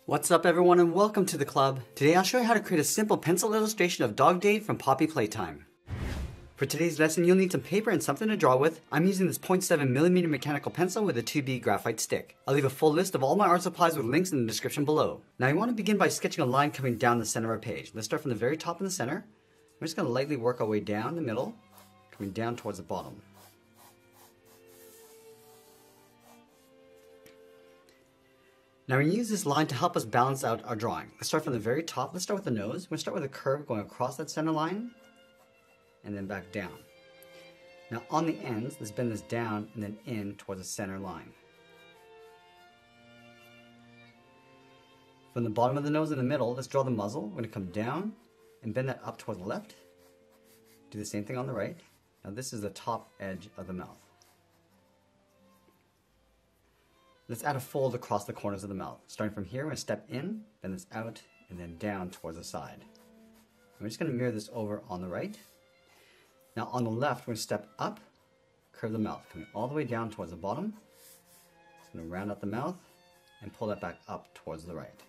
What's up everyone and welcome to the club. Today I'll show you how to create a simple pencil illustration of Dog Date from Poppy Playtime. For today's lesson you'll need some paper and something to draw with. I'm using this 0.7mm mechanical pencil with a 2B graphite stick. I'll leave a full list of all my art supplies with links in the description below. Now you want to begin by sketching a line coming down the center of our page. Let's start from the very top in the center. We're just going to lightly work our way down the middle, coming down towards the bottom. Now we're going to use this line to help us balance out our drawing. Let's start from the very top. Let's start with the nose. We're going to start with a curve going across that center line and then back down. Now on the ends, let's bend this down and then in towards the center line. From the bottom of the nose in the middle, let's draw the muzzle. We're going to come down and bend that up towards the left. Do the same thing on the right. Now this is the top edge of the mouth. Let's add a fold across the corners of the mouth. Starting from here, we're going to step in, bend this out, and then down towards the side. We're just going to mirror this over on the right. Now on the left, we're going to step up, curve the mouth, coming all the way down towards the bottom. Just going to round out the mouth and pull that back up towards the right.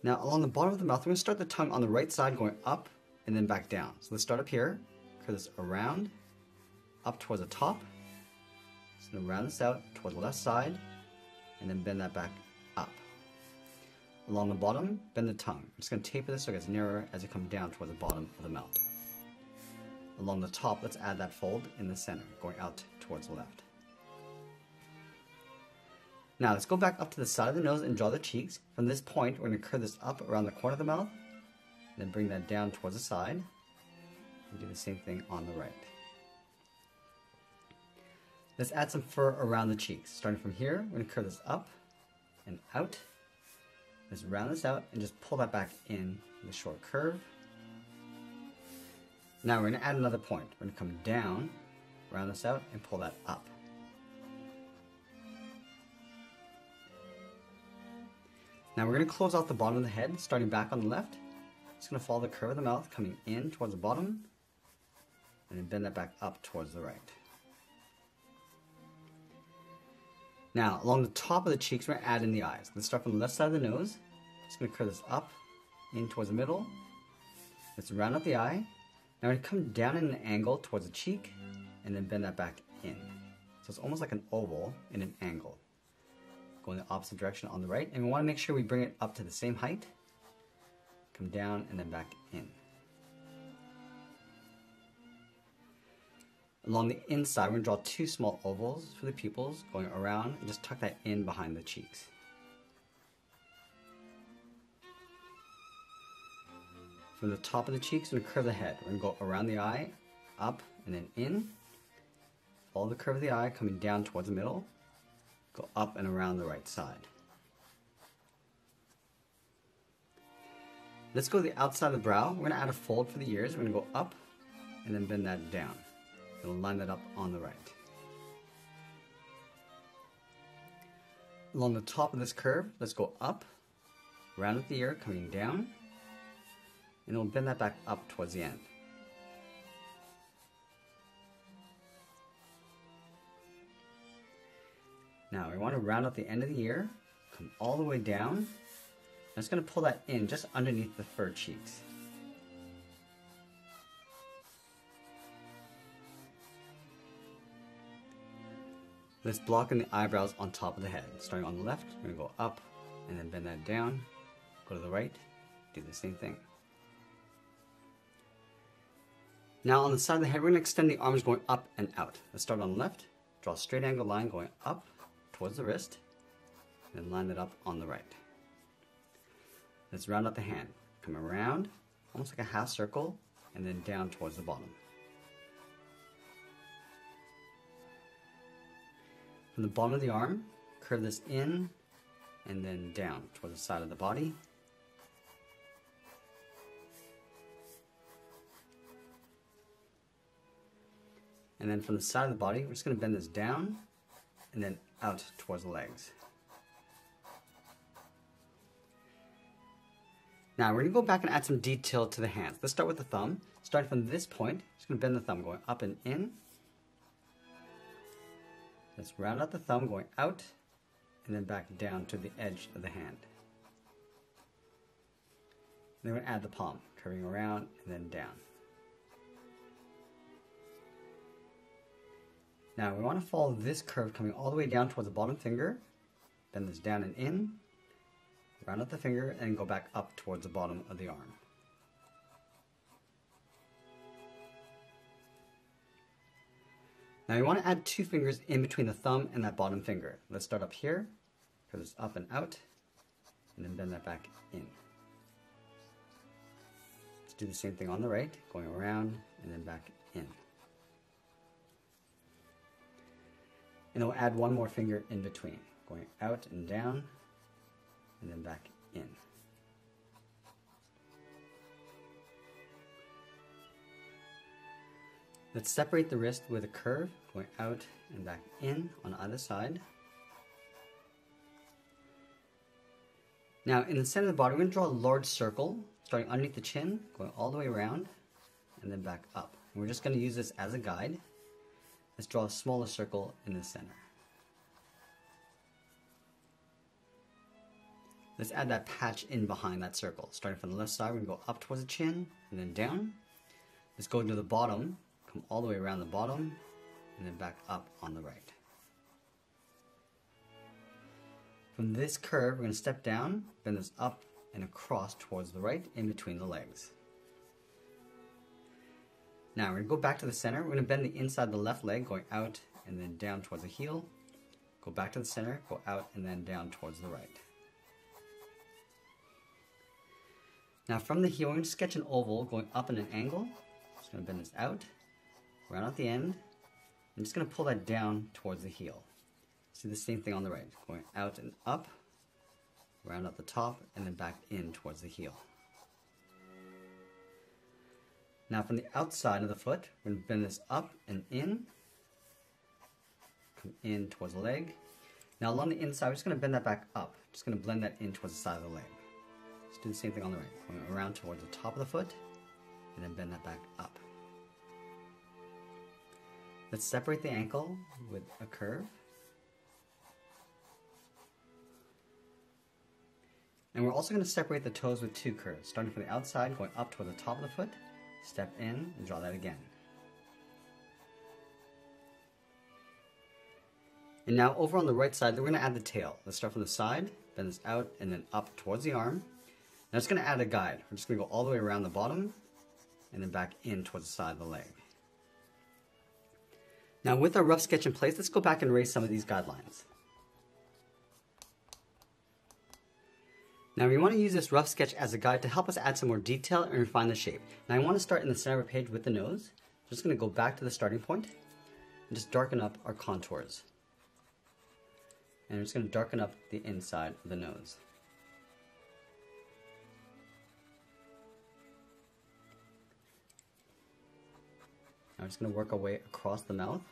Now along the bottom of the mouth, we're going to start the tongue on the right side going up and then back down. So let's start up here, curve this around, up towards the top. So round this out toward the left side and then bend that back up. Along the bottom, bend the tongue. I'm just going to taper this so it gets narrower as you come down toward the bottom of the mouth. Along the top, let's add that fold in the center, going out towards the left. Now let's go back up to the side of the nose and draw the cheeks. From this point, we're going to curve this up around the corner of the mouth, then bring that down towards the side, and do the same thing on the right. Let's add some fur around the cheeks. Starting from here, we're going to curve this up and out. Let's round this out and just pull that back in with a short curve. Now we're going to add another point. We're going to come down, round this out, and pull that up. Now we're going to close off the bottom of the head, starting back on the left. Just going to follow the curve of the mouth, coming in towards the bottom, and then bend that back up towards the right. Now, along the top of the cheeks, we're going to add in the eyes. Let's start from the left side of the nose. Just going to curve this up, in towards the middle. Let's round out the eye. Now we're going to come down in an angle towards the cheek, and then bend that back in. So it's almost like an oval in an angle. Going the opposite direction on the right, and we want to make sure we bring it up to the same height. Come down and then back in. Along the inside, we're going to draw two small ovals for the pupils, going around and just tuck that in behind the cheeks. From the top of the cheeks, we're going to curve the head. We're going to go around the eye, up and then in. Follow the curve of the eye, coming down towards the middle. Go up and around the right side. Let's go to the outside of the brow. We're going to add a fold for the ears. We're going to go up and then bend that down. We'll line that up on the right. Along the top of this curve, let's go up, round at the ear, coming down, and we'll bend that back up towards the end. Now we want to round out the end of the ear, come all the way down. I'm just going to pull that in just underneath the fur cheeks. Let's block in the eyebrows on top of the head. Starting on the left, we're going to go up and then bend that down. Go to the right, do the same thing. Now on the side of the head, we're going to extend the arms going up and out. Let's start on the left, draw a straight angle line going up towards the wrist, and then line it up on the right. Let's round out the hand. Come around, almost like a half circle, and then down towards the bottom. From the bottom of the arm, curve this in and then down toward the side of the body. And then from the side of the body, we're just going to bend this down and then out towards the legs. Now we're going to go back and add some detail to the hands. Let's start with the thumb. Starting from this point, just going to bend the thumb going up and in. Let's round out the thumb going out and then back down to the edge of the hand. Then we're going to add the palm, curving around and then down. Now we want to follow this curve coming all the way down towards the bottom finger, bend this down and in, round up the finger, and go back up towards the bottom of the arm. Now you want to add 2 fingers in between the thumb and that bottom finger. Let's start up here, curve this up and out, and then bend that back in. Let's do the same thing on the right, going around and then back in. And we'll add 1 more finger in between, going out and down, and then back in. Let's separate the wrist with a curve, going out and back in on either side. Now in the center of the body, we're going to draw a large circle, starting underneath the chin, going all the way around, and then back up. And we're just going to use this as a guide. Let's draw a smaller circle in the center. Let's add that patch in behind that circle. Starting from the left side, we're going to go up towards the chin, and then down. Let's go to the bottom, come all the way around the bottom, and then back up on the right. From this curve, we're going to step down, bend this up and across towards the right, in between the legs. Now we're going to go back to the center. We're going to bend the inside of the left leg, going out and then down towards the heel. Go back to the center, go out and then down towards the right. Now from the heel, we're going to sketch an oval going up in an angle. Just going to bend this out, round out the end. I'm just going to pull that down towards the heel. Do the same thing on the right, going out and up, round out the top, and then back in towards the heel. Now from the outside of the foot, we're going to bend this up and in, come in towards the leg. Now along the inside, we're just going to bend that back up. Just going to blend that in towards the side of the leg. Just do the same thing on the right, going around towards the top of the foot, and then bend that back up. Let's separate the ankle with a curve. And we're also going to separate the toes with 2 curves, starting from the outside, going up toward the top of the foot, step in, and draw that again. And now over on the right side, we're going to add the tail. Let's start from the side, bend this out, and then up towards the arm. Now it's going to add a guide. We're just going to go all the way around the bottom, and then back in towards the side of the leg. Now with our rough sketch in place, let's go back and erase some of these guidelines. Now we want to use this rough sketch as a guide to help us add some more detail and refine the shape. Now I want to start in the center of our page with the nose. I'm just going to go back to the starting point and just darken up our contours. And I'm just going to darken up the inside of the nose. Now I'm just going to work our way across the mouth.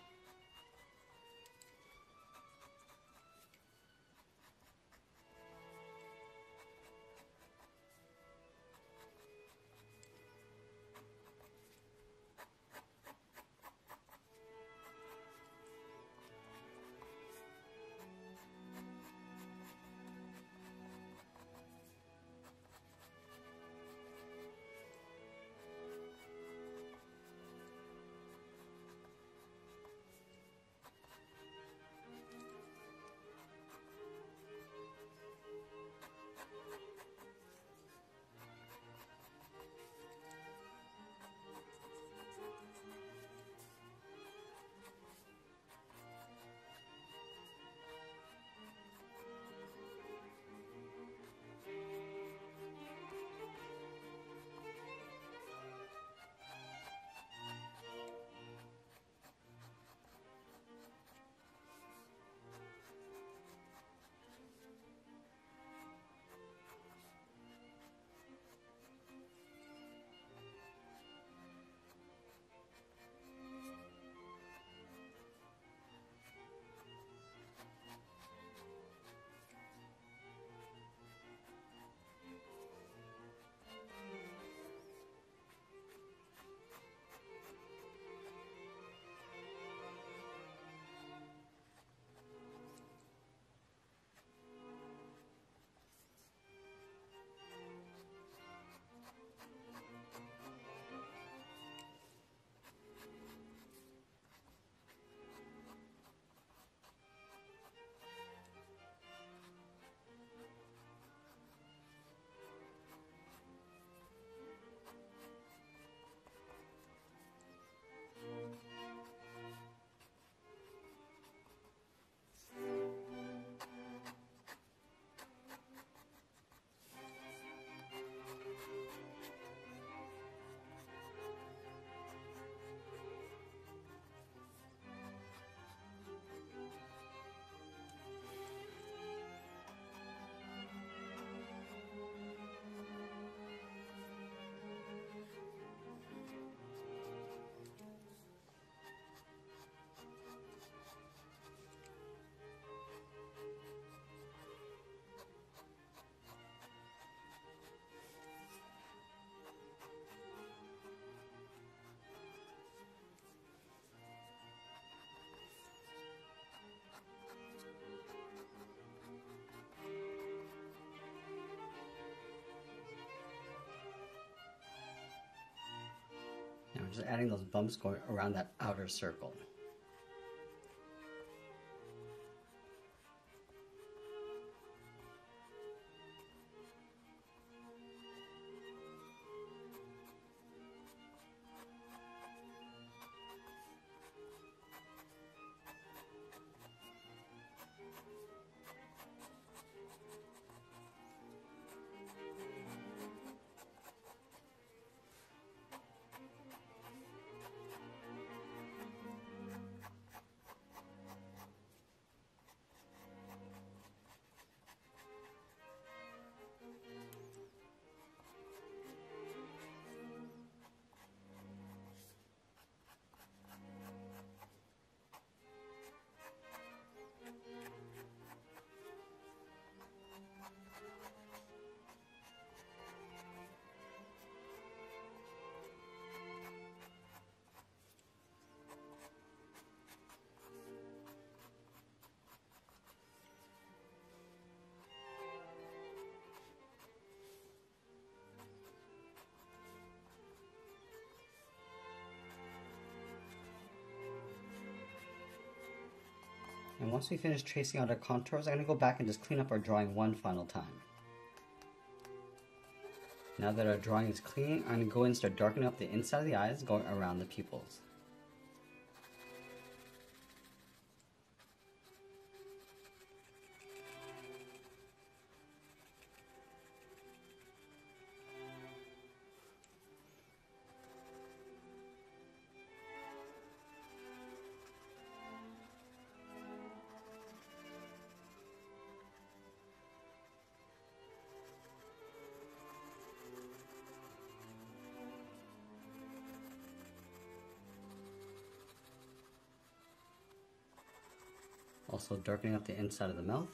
I'm just adding those bumps going around that outer circle. And once we finish tracing out our contours, I'm going to go back and just clean up our drawing one final time. Now that our drawing is clean, I'm going to go in and start darkening up the inside of the eyes, going around the pupils. Also darkening up the inside of the mouth.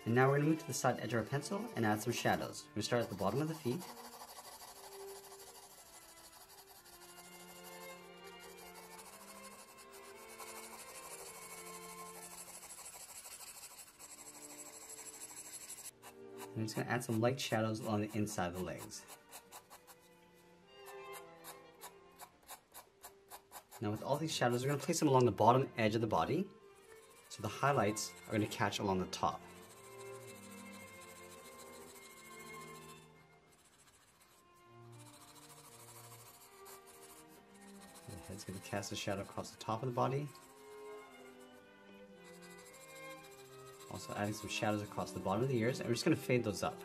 And now we're going to move to the side edge of our pencil and add some shadows. We're going to start at the bottom of the feet. And I'm just going to add some light shadows along the inside of the legs. Now with all these shadows, we're going to place them along the bottom edge of the body, so the highlights are going to catch along the top. The head's going to cast a shadow across the top of the body. Also adding some shadows across the bottom of the ears, and we're just going to fade those up.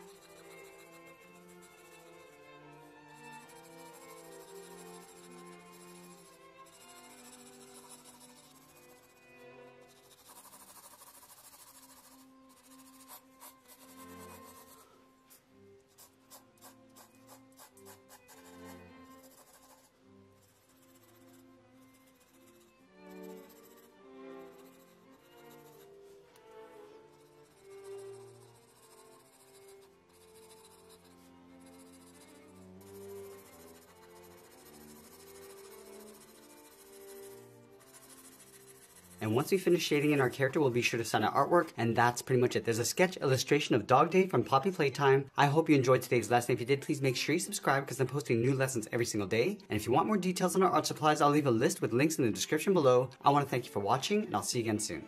And once we finish shading in our character, we'll be sure to sign our artwork, and that's pretty much it. There's a sketch illustration of Dog Day from Poppy Playtime. I hope you enjoyed today's lesson. If you did, please make sure you subscribe because I'm posting new lessons every single day. And if you want more details on our art supplies, I'll leave a list with links in the description below. I want to thank you for watching, and I'll see you again soon.